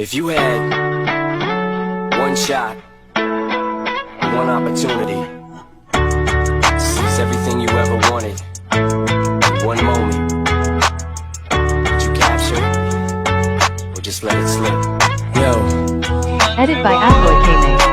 If you had one shot, one opportunity to seize everything you ever wanted in one moment, would you capture it or just let it slip? Yo. Edit by Alloy Kame.